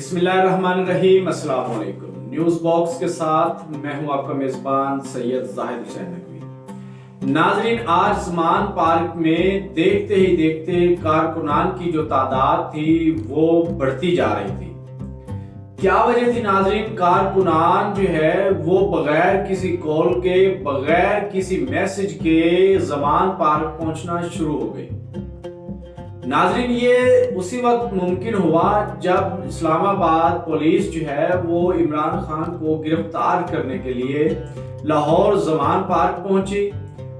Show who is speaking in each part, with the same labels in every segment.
Speaker 1: बिस्मिल्लाहिर्रहमानिर्रहीम। अस्सलाम वालेकुम। न्यूज़ बॉक्स के साथ मैं हूं आपका मेज़बान सैयद जाहिद हुसैन नकवी। नाजरीन, आज ज़मान पार्क में देखते ही देखते कारकुनान की जो तादाद थी वो बढ़ती जा रही थी। क्या वजह थी नाजरीन? कारकुनान जो है वो बगैर किसी कॉल के, बगैर किसी मैसेज के ज़मान पार्क पहुंचना शुरू हो गई। नाजरीन, ये उसी वक्त मुमकिन हुआ जब इस्लामाबाद पुलिस जो है वो इमरान खान को गिरफ्तार करने के लिए लाहौर ज़मान पार्क पहुंची।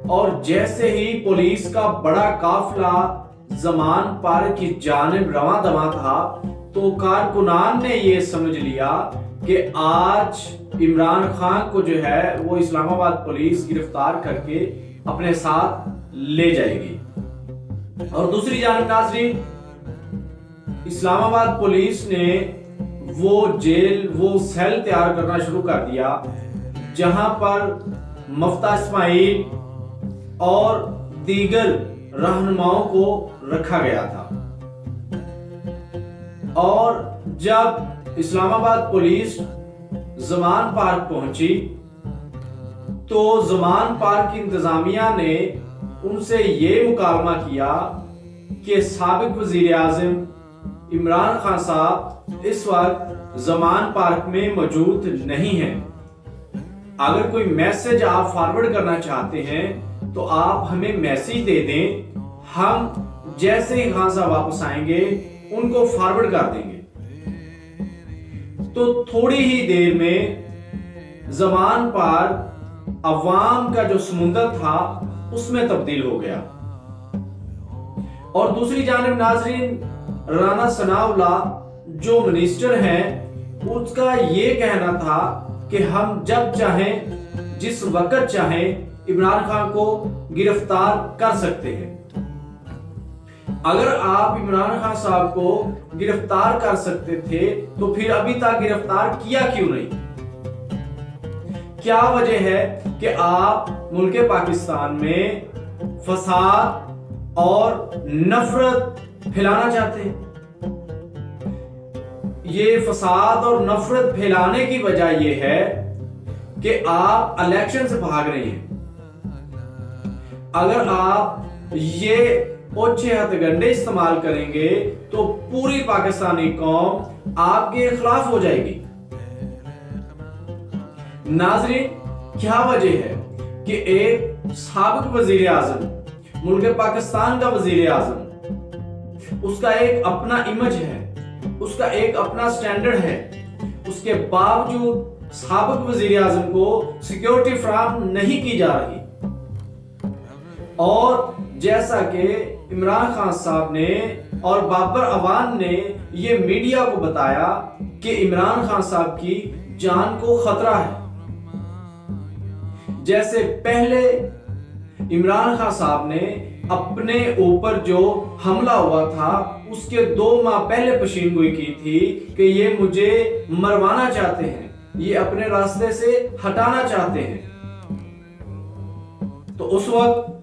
Speaker 1: और जैसे ही पुलिस का बड़ा काफिला ज़मान पार्क की जानिब रवां दवा था तो कारकुनान ने ये समझ लिया कि आज इमरान खान को जो है वो इस्लामाबाद पुलिस गिरफ्तार करके अपने साथ ले जाएगी। और दूसरी जानिब नाजरीन, इस्लामाबाद पुलिस ने वो सेल तैयार करना शुरू कर दिया जहां पर मफ्ता इस्माइल और दीगर रहनुमाओं को रखा गया था। और जब इस्लामाबाद पुलिस ज़मान पार्क पहुंची तो ज़मान पार्क की इंतजामिया ने उनसे ये मुकालमा किया कि साबिक वजीर आज़म इमरान खान साहब इस वक्त ज़मान पार्क में मौजूद नहीं हैं। अगर कोई मैसेज आप फॉरवर्ड करना चाहते हैं तो आप हमें मैसेज दे दें, हम जैसे ही खान साहब वापस आएंगे उनको फॉरवर्ड कर देंगे। तो थोड़ी ही देर में ज़मान पार्क अवाम का जो समुंदर था उसमें तब्दील हो गया। और दूसरी जानिब नाजरीन, राना सनाउल्लाह जो मिनिस्टर हैं उसका ये कहना था कि हम जब चाहें, जिस वक्त चाहें इमरान खान को गिरफ्तार कर सकते हैं। अगर आप इमरान खान साहब को गिरफ्तार कर सकते थे तो फिर अभी तक गिरफ्तार किया क्यों नहीं? क्या वजह है कि आप मुल्क पाकिस्तान में फसाद और नफरत फैलाना चाहते हैं? ये फसाद और नफरत फैलाने की वजह यह है कि आप इलेक्शन से भाग रहे हैं। अगर आप ये ओछे हथकंडे इस्तेमाल करेंगे तो पूरी पाकिस्तानी कौम आपके खिलाफ हो जाएगी। नाजरीन, क्या वजह है कि एक साबिक वजीर आजम, मुल्क पाकिस्तान का वजीर आजम, उसका एक अपना इमेज है, उसका एक अपना स्टैंडर्ड है, उसके बावजूद साबिक वजीर आजम को सिक्योरिटी फराहम नहीं की जा रही। और जैसा कि इमरान खान साहब ने और बाबर अवान ने ये मीडिया को बताया कि इमरान खान साहब की जान को खतरा है। जैसे पहले इमरान खान साहब ने अपने ऊपर जो हमला हुआ था उसके 2 माह पहले पेशीनगोई की थी कि ये मुझे मरवाना चाहते हैं, ये अपने रास्ते से हटाना चाहते हैं। तो उस वक्त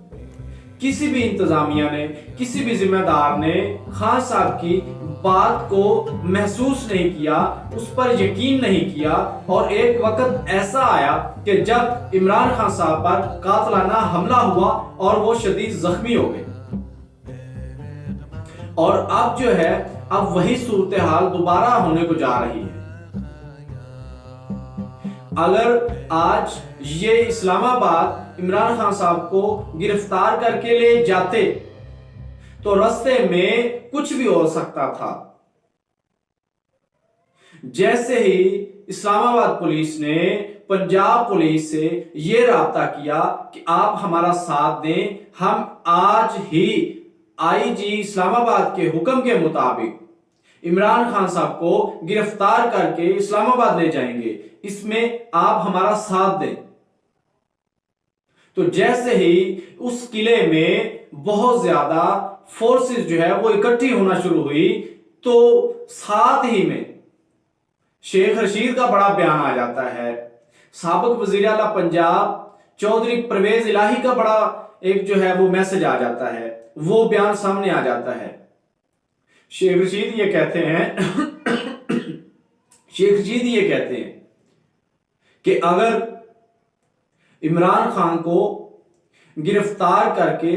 Speaker 1: किसी भी इंतजामिया ने, किसी भी जिम्मेदार ने खान साहब की बात को महसूस नहीं किया, उस पर यकीन नहीं किया। और एक वक्त ऐसा आया कि जब इमरान खान साहब पर कातलाना हमला हुआ और वो शदीद जख्मी हो गए। और अब जो है, अब वही सूरत हाल दोबारा होने को जा रही है। अगर आज ये इस्लामाबाद इमरान खान साहब को गिरफ्तार करके ले जाते तो रास्ते में कुछ भी हो सकता था। जैसे ही इस्लामाबाद पुलिस ने पंजाब पुलिस से यह राब्ता किया कि आप हमारा साथ दें, हम आज ही आईजी इस्लामाबाद के हुक्म के मुताबिक इमरान खान साहब को गिरफ्तार करके इस्लामाबाद ले जाएंगे, इसमें आप हमारा साथ दें। तो जैसे ही उस किले में बहुत ज्यादा फोर्सेस जो है वो इकट्ठी होना शुरू हुई तो साथ ही में शेख रशीद का बड़ा बयान आ जाता है, साबिक वजीर आला पंजाब चौधरी परवेज इलाही का बड़ा एक जो है वो मैसेज आ जाता है, वो बयान सामने आ जाता है। शेख रशीद ये कहते हैं शेख रशीद ये कहते हैं कि अगर इमरान खान को गिरफ्तार करके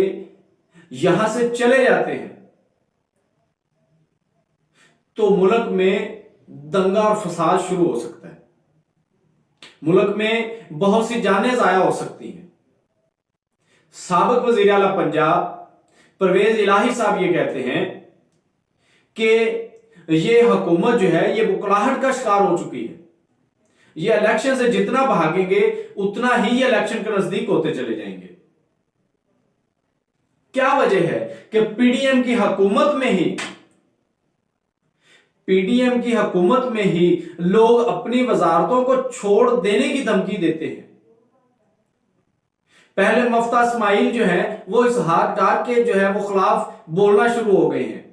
Speaker 1: यहां से चले जाते हैं तो मुल्क में दंगा और फसाद शुरू हो सकता है, मुल्क में बहुत सी जानें जाया हो सकती हैं। साबिक वजीर आला पंजाब परवेज इलाही साहब ये कहते हैं कि ये हुकूमत जो है ये बुकलाहट का शिकार हो चुकी है, ये इलेक्शन से जितना भागेंगे उतना ही ये इलेक्शन के नजदीक होते चले जाएंगे। क्या वजह है कि पीडीएम की हुकूमत में ही लोग अपनी वजारतों को छोड़ देने की धमकी देते हैं। पहले मुफ्ता इस्माइल जो है वो इसहाक डार के जो है वो खिलाफ बोलना शुरू हो गए हैं,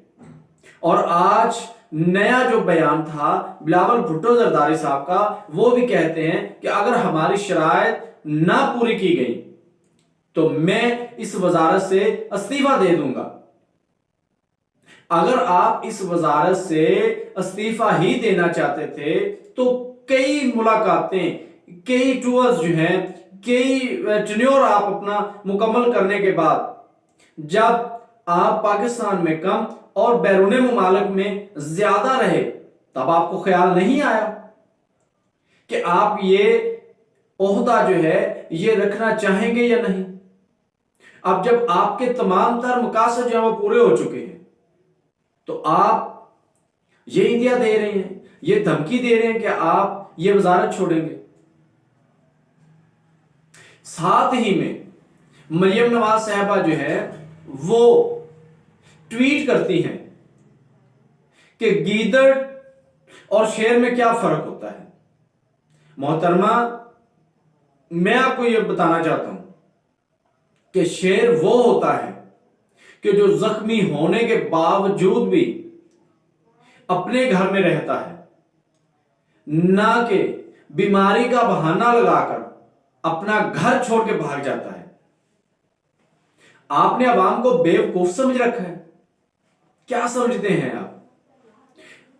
Speaker 1: और आज नया जो बयान था बिलावल भुट्टो जरदारी साहब का, वो भी कहते हैं कि अगर हमारी शराइत ना पूरी की गई तो मैं इस वजारत से इस्तीफा दे दूंगा। अगर आप इस वजारत से इस्तीफा ही देना चाहते थे तो कई मुलाकातें, कई टूर्स जो हैं, कई टेन्योर आप अपना मुकम्मल करने के बाद जब आप पाकिस्तान में कम और बैरूने मुमालिक में ज्यादा रहे तब आपको ख्याल नहीं आया कि आप ये ओहदा जो है ये रखना चाहेंगे या नहीं। अब जब आपके तमाम तर मकासद जो है वो पूरे हो चुके हैं तो आप ये इंदिया दे रहे हैं, ये धमकी दे रहे हैं कि आप ये वजारत छोड़ेंगे। साथ ही में मरियम नवाज साहबा जो है वो ट्वीट करती हैं कि गीदड़ और शेर में क्या फर्क होता है। मोहतरमा, मैं आपको यह बताना चाहता हूं कि शेर वो होता है कि जो जख्मी होने के बावजूद भी अपने घर में रहता है, ना कि बीमारी का बहाना लगाकर अपना घर छोड़ के भाग जाता है। आपने अवाम को बेवकूफ समझ रखा है। क्या समझते हैं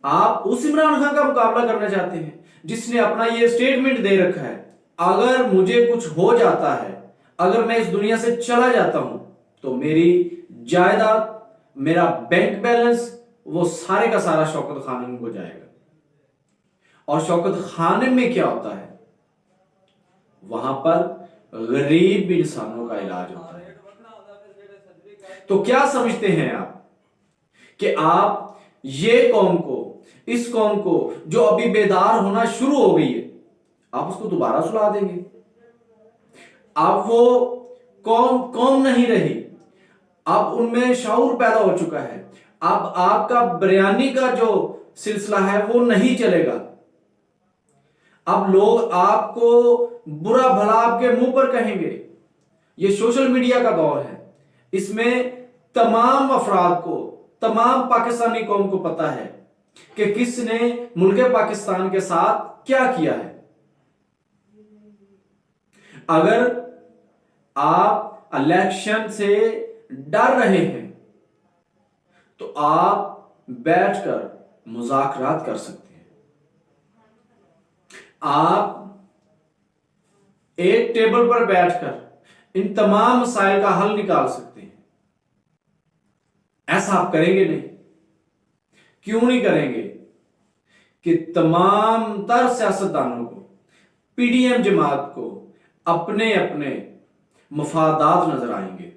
Speaker 1: आप उस इमरान खान का मुकाबला करना चाहते हैं जिसने अपना ये स्टेटमेंट दे रखा है, अगर मुझे कुछ हो जाता है, अगर मैं इस दुनिया से चला जाता हूं तो मेरी जायदाद, मेरा बैंक बैलेंस, वो सारे का सारा शौकत खानम को जाएगा। और शौकत खानम में क्या होता है, वहां पर गरीब इंसानों का इलाज होता है। तो क्या समझते हैं आप कि आप ये कौम को, इस कौम को जो अभी बेदार होना शुरू हो गई है, आप उसको दोबारा सुला देंगे? अब वो कौम नहीं रही, अब उनमें शऊर पैदा हो चुका है। अब आपका बिरयानी का जो सिलसिला है वो नहीं चलेगा। अब लोग आपको बुरा भला आपके मुंह पर कहेंगे। ये सोशल मीडिया का दौर है, इसमें तमाम अफराद को, तमाम पाकिस्तानी कौम को पता है कि किसने मुल्क पाकिस्तान के साथ क्या किया है। अगर आप इलेक्शन से डर रहे हैं तो आप बैठकर मुज़ाकरात कर सकते हैं, आप एक टेबल पर बैठकर इन तमाम मसाइल का हल निकाल सकते हैं। ऐसा आप करेंगे नहीं। क्यों नहीं करेंगे? कि तमाम तर सियासतदानों को, पीडीएम जमात को अपने अपने मफादात नजर आएंगे।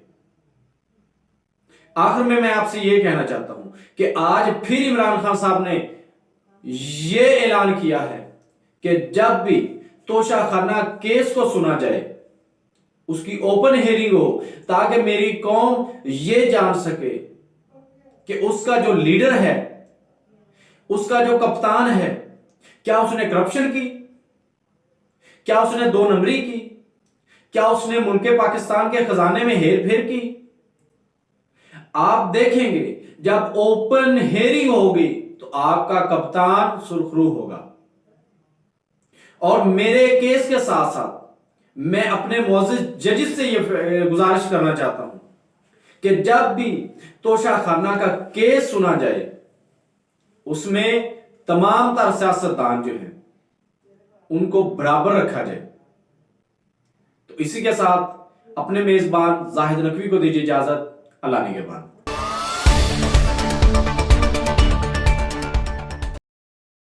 Speaker 1: आखिर में मैं आपसे यह कहना चाहता हूं कि आज फिर इमरान खान साहब ने यह ऐलान किया है कि जब भी तोशाखाना केस को सुना जाए उसकी ओपन हियरिंग हो, ताकि मेरी कौम यह जान सके कि उसका जो लीडर है, उसका जो कप्तान है, क्या उसने करप्शन की, क्या उसने दो नंबरी की, क्या उसने मुल्क पाकिस्तान के खजाने में हेर फेर की। आप देखेंगे जब ओपन हियरिंग होगी तो आपका कप्तान सुरखरू होगा। और मेरे केस के साथ साथ मैं अपने मुअज़्ज़िज़ जजेस से यह गुजारिश करना चाहता हूं कि जब भी तोशाखाना का केस सुना जाए उसमें تمام تر سیاستدان جو ہیں ان کو برابر رکھا جائے. تو اسی کے ساتھ اپنے میزبان زاہد نقوی کو دیجیے اجازت. اللہ نگہبان.